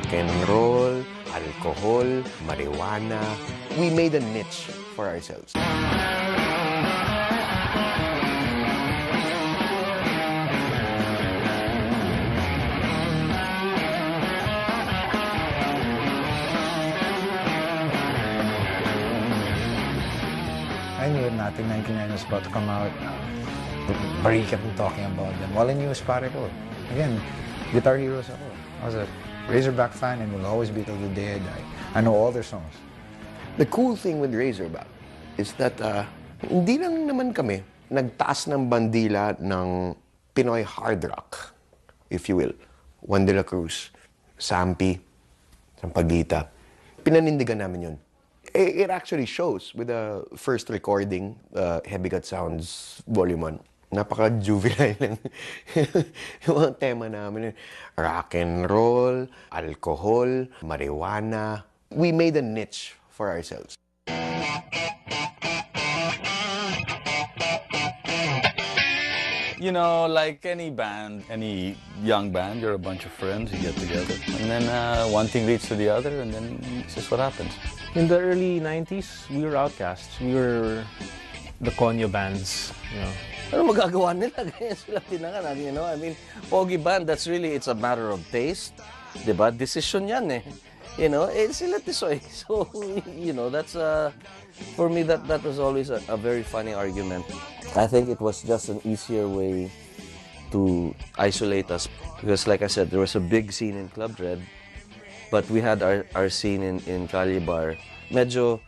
rock and roll, alcohol, marijuana. We made a niche for ourselves. I knew nothing 99 was about to come out. Barry kept talking about them. All I knew was pare ko. Again, guitar heroes ako. I was a Razorback fan and will always be till the day I die. I know all their songs. The cool thing with Razorback is that hindi lang naman kami nagtaas ng bandila ng Pinoy hard rock, if you will. Juan de la Cruz, Sampi, Sampaguita. Pinanindigan namin yun. It actually shows with the first recording, Heavy Gut Sounds Volume 1. Napaka-juvenile lang. Yung mga tema namin, rock and roll, alcohol, marijuana. We made a niche for ourselves. You know, like any band, any young band, you're a bunch of friends, you get together. And then one thing leads to the other, and then it's just what happens. In the early 90s, we were outcasts. We were the konyo bands, you know. Ano magagawa nila? Ganyan sila tinanganan, you know? I mean, pogi band, that's really, it's a matter of taste. Diba? Decision yan eh. You know, sila tisoy. So, you know, that's, for me, that was always a very funny argument. I think it was just an easier way to isolate us. Because like I said, there was a big scene in Club Dread, but we had our scene in Calle Bar. Medyo,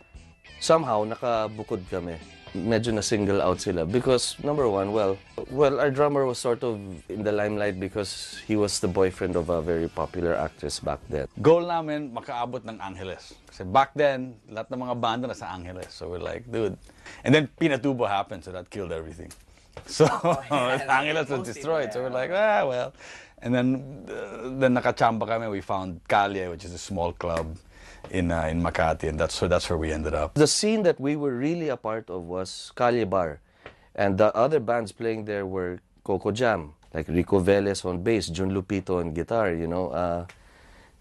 somehow, nakabukod kami. Medyo na-single out sila. Because, number one, well, our drummer was sort of in the limelight because he was the boyfriend of a very popular actress back then. Goal namin, makaabot ng Angeles. Kasi back then, lahat ng mga banda nasa Angeles. So we're like, dude. And then Pinatubo happened, so that killed everything. So Angeles was destroyed. So we're like, ah, well. And then nakachamba kami, we found Calle, which is a small club in Makati, and that's where we ended up. The scene that we were really a part of was Calle Bar. And the other bands playing there were Coco Jam, like Rico Velez on bass, Jun Lupito on guitar, you know.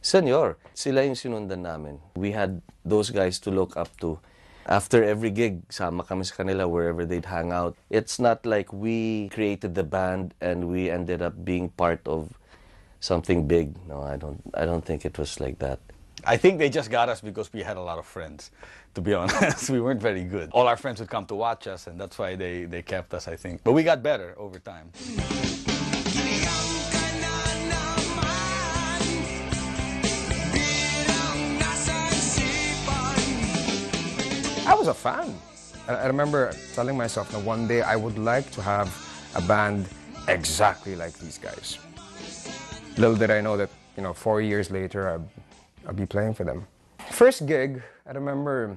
Senyor, sila yung sinundan namin. We had those guys to look up to. After every gig, sama kami sa kanila wherever they'd hang out. It's not like we created the band and we ended up being part of something big. No, I don't think it was like that. I think they just got us because we had a lot of friends, to be honest. We weren't very good. All our friends would come to watch us, and that's why they kept us, I think. But we got better over time. I was a fan. I remember telling myself that one day I would like to have a band exactly like these guys. Little did I know that, you know, 4 years later, I'll be playing for them. First gig, I remember,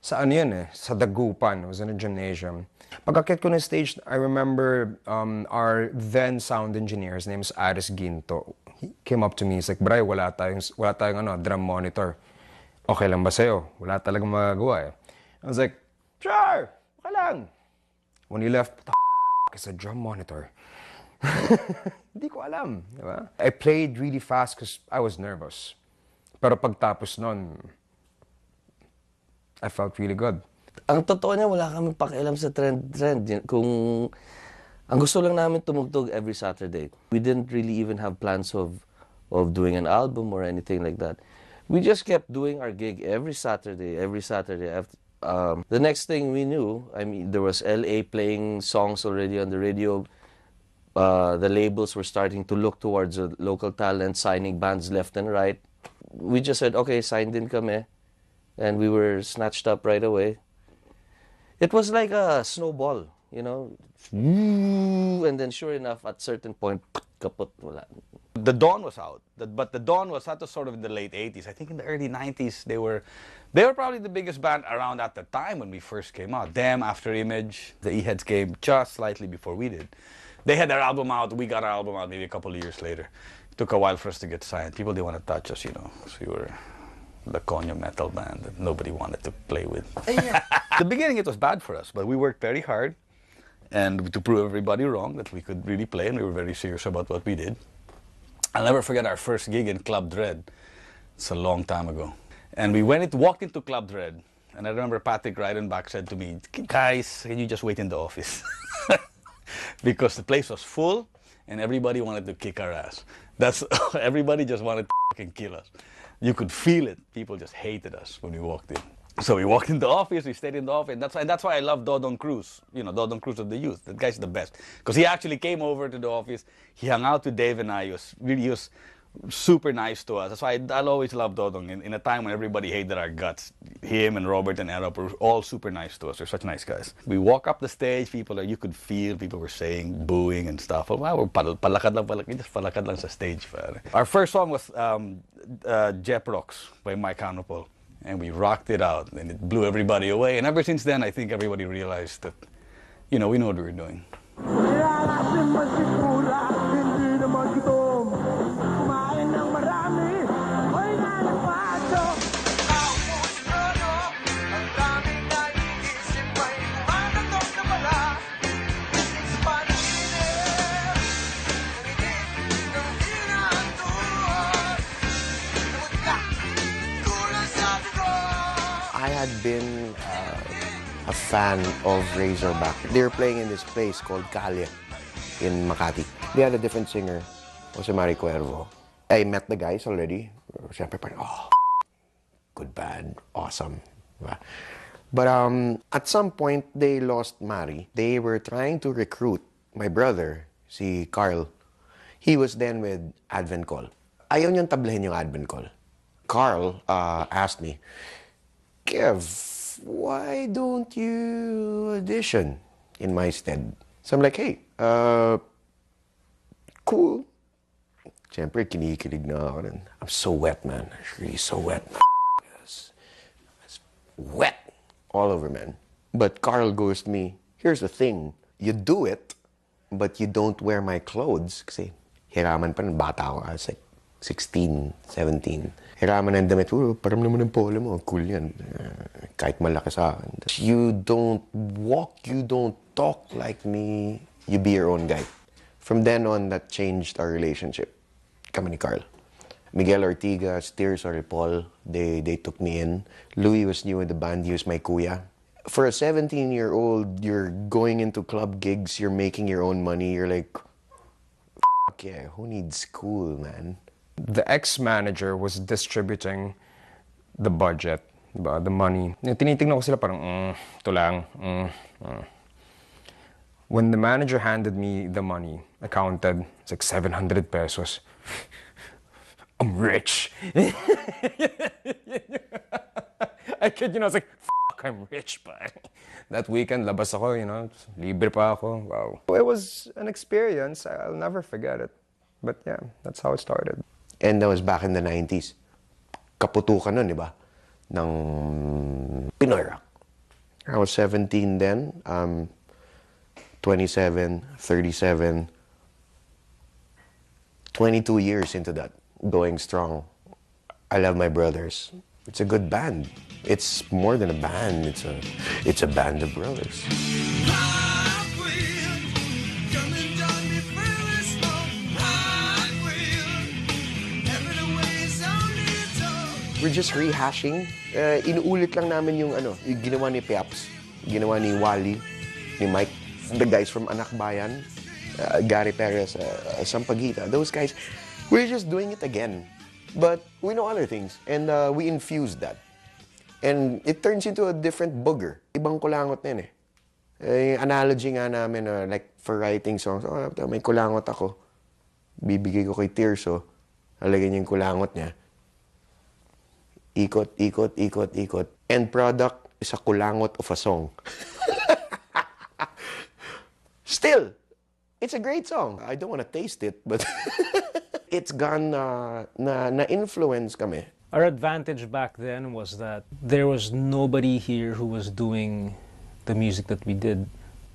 sa Dagupan. It was in a gymnasium. Pagkakit ko na stage, I remember our then sound engineer, his name is Aris Ginto. He came up to me, he's like, Bray, wala tayong drum monitor. Okay lang ba sa'yo? Wala talagang magagawa eh. I was like, sure, okay lang. When he left, what the is a drum monitor? Hindi ko alam, diba? I played really fast because I was nervous. Pero pagtapos nun, I felt really good. Ang totoo niya, wala kaming pakialam sa trend. Kung ang gusto lang namin tumugtog every Saturday. We didn't really even have plans of doing an album or anything like that. We just kept doing our gig every Saturday. The next thing we knew, I mean, there was LA playing songs already on the radio. The labels were starting to look towards local talent, signing bands left and right. We just said, okay, signed in kami. And we were snatched up right away. It was like a snowball, you know. And then sure enough, at certain point, kaput, wala. The Dawn was out, but the Dawn was sort of in the late 80s. I think in the early 90s, they were probably the biggest band around at the time when we first came out. Them, After Image, the E-Heads came just slightly before we did. They had their album out, we got our album out maybe a couple of years later. It took a while for us to get signed. People didn't want to touch us, you know, so we were the konyo metal band that nobody wanted to play with. The beginning, it was bad for us, but we worked very hard and to prove everybody wrong that we could really play, and we were very serious about what we did. I'll never forget our first gig in Club Dread. It's a long time ago. And we walked into Club Dread. And I remember Patrick Reidenbach said to me, guys, can you just wait in the office? Because the place was full and everybody wanted to kick our ass. Everybody just wanted to fucking kill us. You could feel it. People just hated us when we walked in. So we walked in the office, we stayed in the office. That's why I love Dodon Cruz, Dodon Cruz of the youth. That guy's the best. Because he actually came over to the office. He hung out with Dave and I. He was super nice to us. That's why I'll always love Dodong. In a time when everybody hated our guts, him and Robert and Erop were all super nice to us. They're such nice guys. We walk up the stage, you could feel people were saying, booing and stuff. Wow, we're palakad lang sa stage. Pare. Our first song was Jep Rocks by Mike Hanopol. And we rocked it out, and it blew everybody away. And ever since then, I think everybody realized that, we know what we were doing. I had been a fan of Razorback. They were playing in this place called Calya in Makati. They had a different singer, Jose Mari Cuervo. I met the guys already. Siyempre parang, good band, awesome. But at some point, they lost Mari. They were trying to recruit my brother, si Carl. He was then with Advent Call. Ayaw niyang tablahin yung Advent Call. Carl asked me, Kev, why don't you audition in my stead? So I'm like, hey, cool. Siyempre, kinikilig na ako rin. I'm so wet, man. I'm really so wet. It's wet all over, man. But Carl goes to me, here's the thing. You do it, but you don't wear my clothes. Kasi hiraman pa ng bata ako. I was like 16, 17. Hiraman ng damit. Parang naman ng polo mo. Cool yan. Kahit malaki sa akin. You don't walk, you don't talk like me. You be your own guy. From then on, that changed our relationship. Kami ni Carl. Miguel Ortigas, Tears or Paul, they took me in. Louis was new in the band. He was my kuya. For a 17-year-old, you're going into club gigs, you're making your own money. You're like, yeah, who needs school, man? The ex-manager was distributing the budget, the money. Tinitingnan ko sila parang, ito lang. When the manager handed me the money, I counted, it's like 700 pesos. I'm rich. I kid, I was like, I'm rich, but that weekend, labas ako, libre pa ako. Wow. It was an experience. I'll never forget it. But yeah, that's how it started. And that was back in the 90s. Kaputukan nun, di ba? Ng Pinoy rock. I was 17 then. 27, 37, 22 years into that. Going strong. I love my brothers. It's a good band. It's more than a band. It's a band of brothers. We're just rehashing. Inuulit lang namin yung ginawa ni Peps, ginawa ni Wally, ni Mike, the guys from Anak Bayan, Gary Perez, Sampaguita. Those guys, we're just doing it again. But we know other things, and we infused that. And it turns into a different booger. Ibang kulangot na yun eh. Analogy nga namin, like for writing songs, may kulangot ako. Bibigay ko kay Tirso, halagyan niya yung kulangot niya. Ikot, ikot, ikot, ikot. End product is a kulangot of a song. Still, it's a great song. I don't want to taste it, but it's gone na-influence kami. Our advantage back then was that there was nobody here who was doing the music that we did.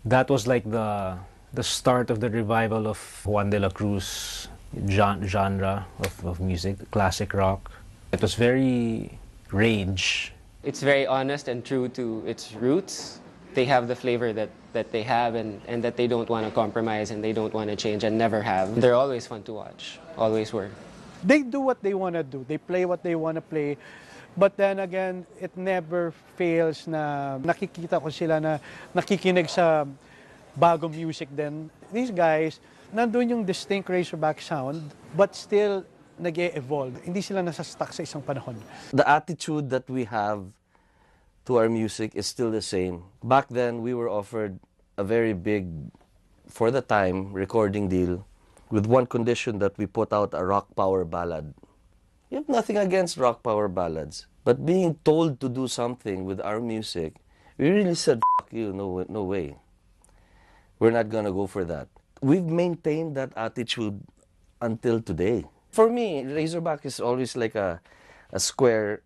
That was like the start of the revival of Juan de la Cruz genre of music, classic rock. It was very rage. It's very honest and true to its roots. They have the flavor that they have and that they don't want to compromise and they don't want to change and never have. They're always fun to watch, always were. they do what they want to do. They play what they want to play. But then again, it never fails na nakikita ko sila na nakikinig sa bagong music din. These guys, nandun yung distinct Razorback sound, but still nag-e-evolve. Hindi sila nasa-stuck sa isang panahon. The attitude that we have to our music is still the same. Back then, we were offered a very big, for the time, recording deal with one condition, that we put out a rock power ballad. You have nothing against rock power ballads, but being told to do something with our music, we really said, "F you, no way. We're not gonna go for that." We've maintained that attitude until today. For me, Razorback is always like a square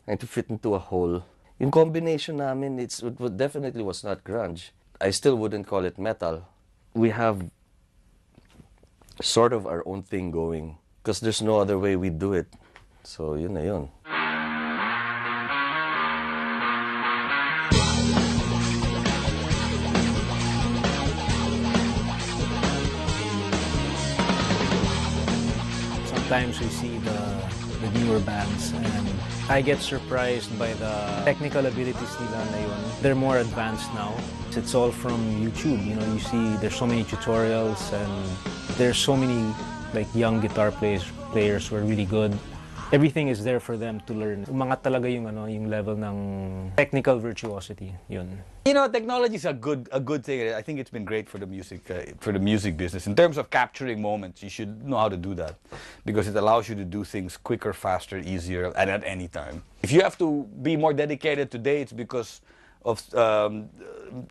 and to fit into a hole. Yung combination namin, it definitely was not grunge. I still wouldn't call it metal. We have sort of our own thing going because there's no other way we do it. So yun na yun. Sometimes we see the newer bands and I get surprised by the technical abilities nila na yun. They're more advanced now. It's all from YouTube. You know, you see there's so many tutorials and there's so many like young guitar players who are really good. Everything is there for them to learn. Umangat talaga yung yung level ng technical virtuosity. Yun. You know, technology is a good thing. I think it's been great for the music business. In terms of capturing moments, you should know how to do that because it allows you to do things quicker, faster, easier, and at any time. If you have to be more dedicated today, it's because of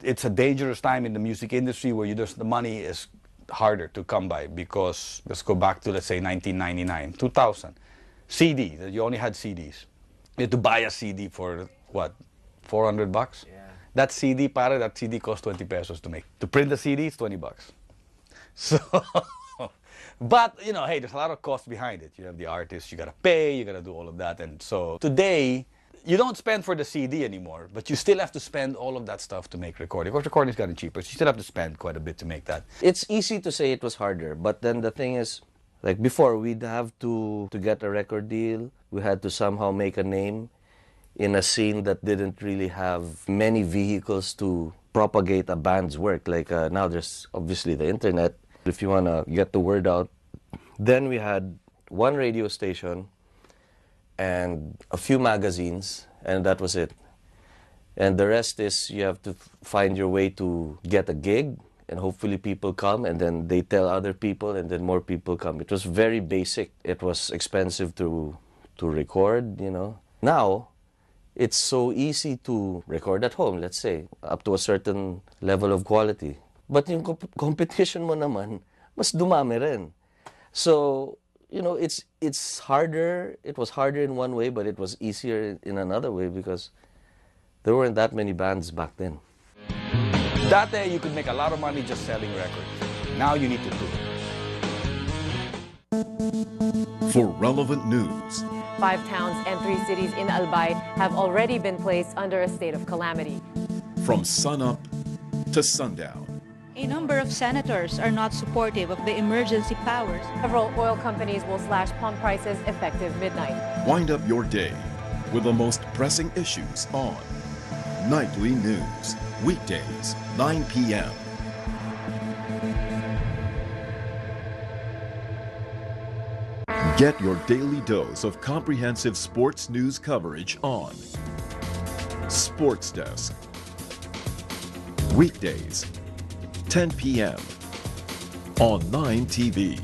it's a dangerous time in the music industry where the money is harder to come by because let's go back to, let's say, 1999, 2000. CD, you only had CDs. You had to buy a CD for what, $400? Yeah. That CD cost 20 pesos to make. To print the CD, it's $20. So, but you know, hey, there's a lot of cost behind it. You have the artist, you gotta pay, you gotta do all of that. And so today, you don't spend for the CD anymore, but you still have to spend all of that stuff to make recording. Of course, recording's gotten cheaper, so you still have to spend quite a bit to make that. It's easy to say it was harder, but then the thing is, like before, we'd have to get a record deal. We had to somehow make a name in a scene that didn't really have many vehicles to propagate a band's work. Like now there's obviously the internet. If you want to get the word out. Then we had one radio station and a few magazines, and that was it. And the rest is you have to find your way to get a gig. And hopefully people come, and then they tell other people, and then more people come. It was very basic. It was expensive to record, you know. Now, it's so easy to record at home, let's say, up to a certain level of quality. But yung competition mo naman, mas dumami rin. So, you know, it's harder. It was harder in one way, but it was easier in another way because there weren't that many bands back then. That day you could make a lot of money just selling records. Now you need to do it. For relevant news. 5 towns and 3 cities in Albay have already been placed under a state of calamity. From sunup to sundown. A number of senators are not supportive of the emergency powers. Several oil companies will slash pump prices effective midnight. Wind up your day with the most pressing issues on Nightly News. Weekdays, 9 p.m. Get your daily dose of comprehensive sports news coverage on Sports Desk. Weekdays, 10 p.m. on 9 TV.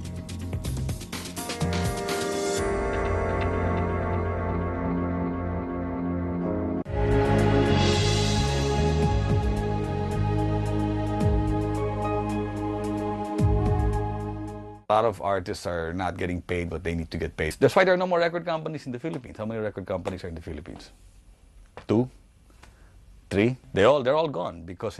A lot of artists are not getting paid, but they need to get paid. That's why there are no more record companies in the Philippines. How many record companies are in the Philippines? 2? 3? They're all gone because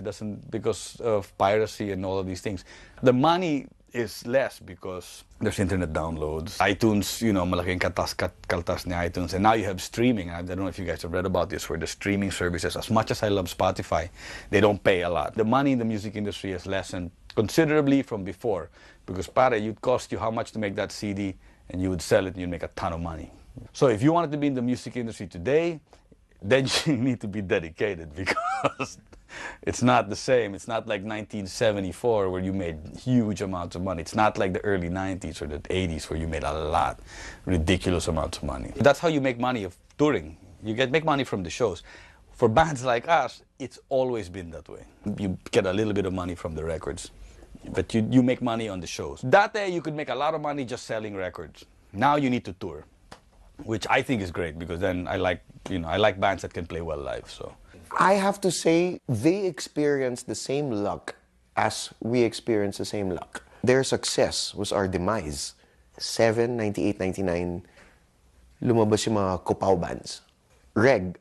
of piracy and all of these things. The money is less because there's internet downloads. iTunes, you know, malaking kaltas ni iTunes. And now you have streaming. I don't know if you guys have read about this, where the streaming services, as much as I love Spotify, they don't pay a lot. The money in the music industry has lessened considerably from before. Because it'd cost you how much to make that CD, and you would sell it and you'd make a ton of money. So if you wanted to be in the music industry today, then you need to be dedicated, because it's not the same. It's not like 1974 where you made huge amounts of money. It's not like the early 90s or the 80s where you made a lot, ridiculous amounts of money. That's how you make money of touring. You make money from the shows. For bands like us, it's always been that way. You get a little bit of money from the records, but you make money on the shows. That day you could make a lot of money just selling records. Now you need to tour, which I think is great, because then I like bands that can play well live. So I have to say, they experienced the same luck as we experienced the same luck. Their success was our demise. 98, 99, lumabas yung mga Kopaw bands. Reg,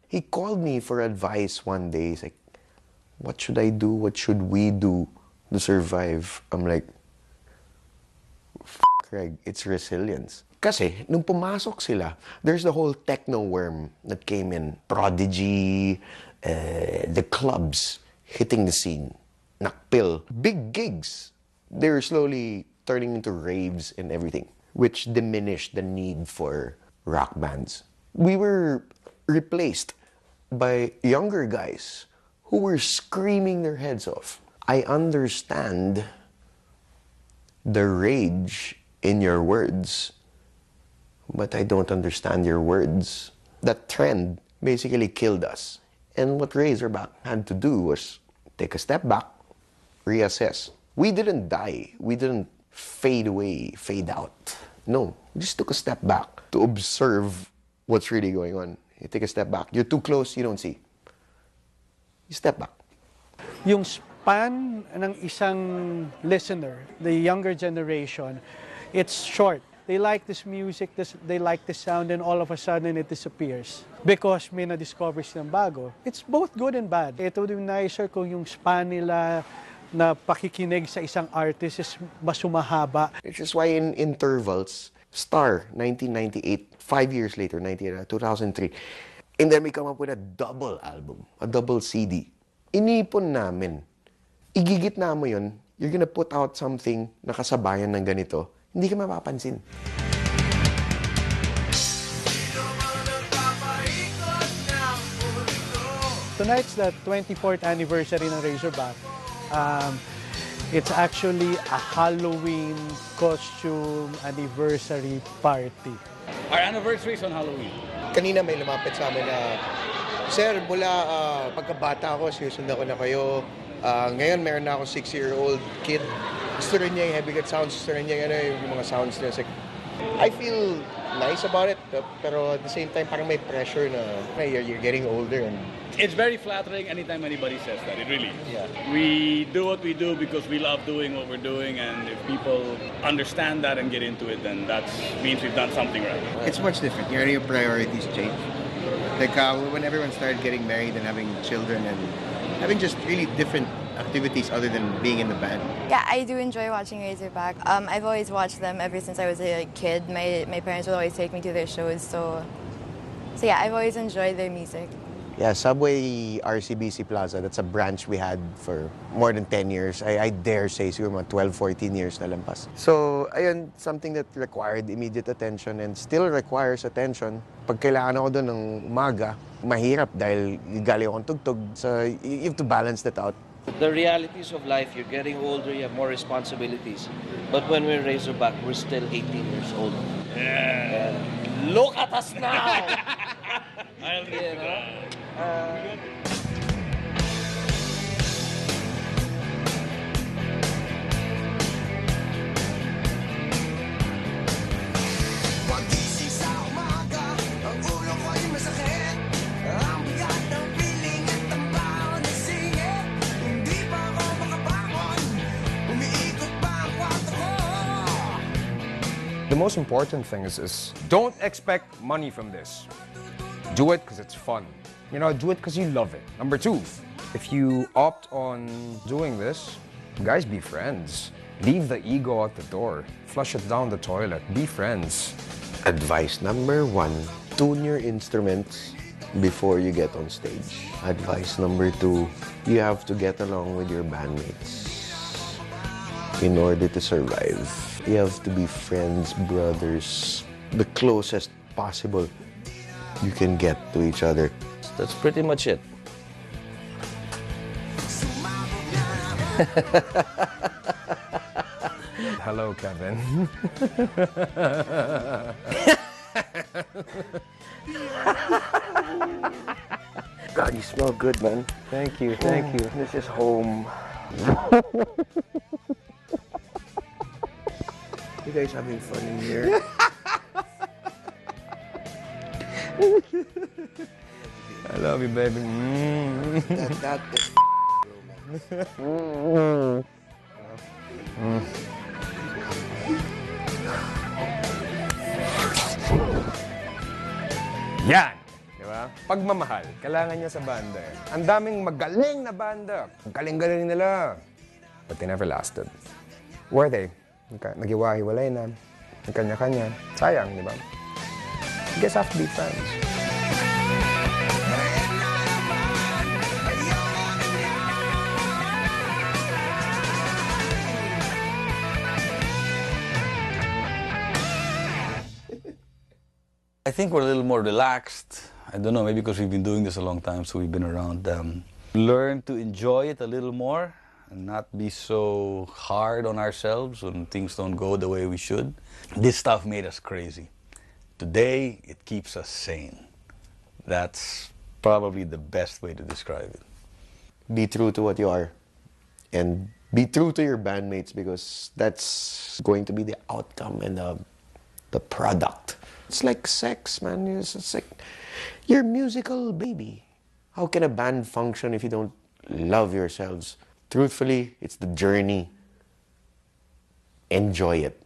he called me for advice one day. He's like, what should I do? What should we do to survive? I'm like, Reg, it's resilience. Kasi, nung pumasok sila, there's the whole techno worm that came in. Prodigy, the clubs hitting the scene. Nakpil. Big gigs. They were slowly turning into raves and everything, which diminished the need for rock bands. We were replaced by younger guys who were screaming their heads off. I understand the rage in your words, but I don't understand your words. That trend basically killed us. And what Razorback had to do was take a step back, reassess. We didn't die. We didn't fade away, fade out. No, we just took a step back to observe what's really going on. You take a step back. You're too close, you don't see. You step back. Yung span ng isang listener, the younger generation, it's short. They like this music, they like the sound, and all of a sudden it disappears because may na-discover silang bago. It's both good and bad. Ito din nicer kung yung span nila na pakikinig sa isang artist is mas humahaba. Which is why in intervals, Star, 1998, 5 years later, 2003, and then we come up with a double album, a double CD. Inipon namin. Igigitna mo yun, you're gonna put out something na kasabayan ng ganito, hindi ka mapapansin. Tonight's the 24th anniversary ng Razorback. It's actually a Halloween costume anniversary party. our anniversary is on Halloween. Kanina may lumapit sa amin na, Sir, mula pagkabata ako, sinusundan ko na kayo. Ngayon meron na ako 6-year-old kid. Gusto rin niya yung heavy cut sounds, gusto rin niya yung mga sounds niya. Like, I feel nice about it, pero at the same time, parang may pressure na you're getting older. And It's very flattering anytime anybody says that, it really is. Yeah. We do what we do because we love doing what we're doing, and if people understand that and get into it, then that means we've done something right. It's much different. Your priorities change. Like when everyone started getting married and having children and having just really different activities other than being in the band. Yeah, I do enjoy watching Razorback. I've always watched them ever since I was a kid. My parents would always take me to their shows, so yeah, I've always enjoyed their music. yeah, Subway RCBC Plaza, that's a branch we had for more than 10 years. I dare say, siguro mga 12, 14 years na lampas. So, ayun, something that required immediate attention and still requires attention. Pag kailangan ako doon ng umaga, mahirap dahil galing akong tugtog. So, you have to balance that out. The realities of life, you're getting older, you have more responsibilities. But when we're Razorback, we're still 18 years old. Yeah. Look at us now! I'll you know? The most important thing is don't expect money from this. Do it because it's fun. You know, do it because you love it. Number 2, if you opt on doing this, guys, be friends. Leave the ego at the door. Flush it down the toilet. Be friends. Advice number 1, tune your instruments before you get on stage. Advice number 2, you have to get along with your bandmates in order to survive. You have to be friends, brothers, the closest possible you can get to each other. That's pretty much it. Hello, Kevin. God, you smell good, man. Thank you, thank you. This is home. You guys having fun in here? I love you, baby. That is Yan! Di ba? Pagmamahal, kailangan niya sa banda eh. Ang daming magaling na banda. Ang galing-galing nila. But they never lasted. Were they? Nagiwahiwalay na. Nagkanya-kanya. Sayang, di ba? You guys have to be friends. I think we're a little more relaxed. I don't know, maybe because we've been doing this a long time, so we've been around. Learn to enjoy it a little more and not be so hard on ourselves when things don't go the way we should. This stuff made us crazy. Today, it keeps us sane. That's probably the best way to describe it. Be true to what you are. And be true to your bandmates, because that's going to be the outcome and the product. It's like sex, man. It's like your musical baby. How can a band function if you don't love yourselves? Truthfully, it's the journey. Enjoy it.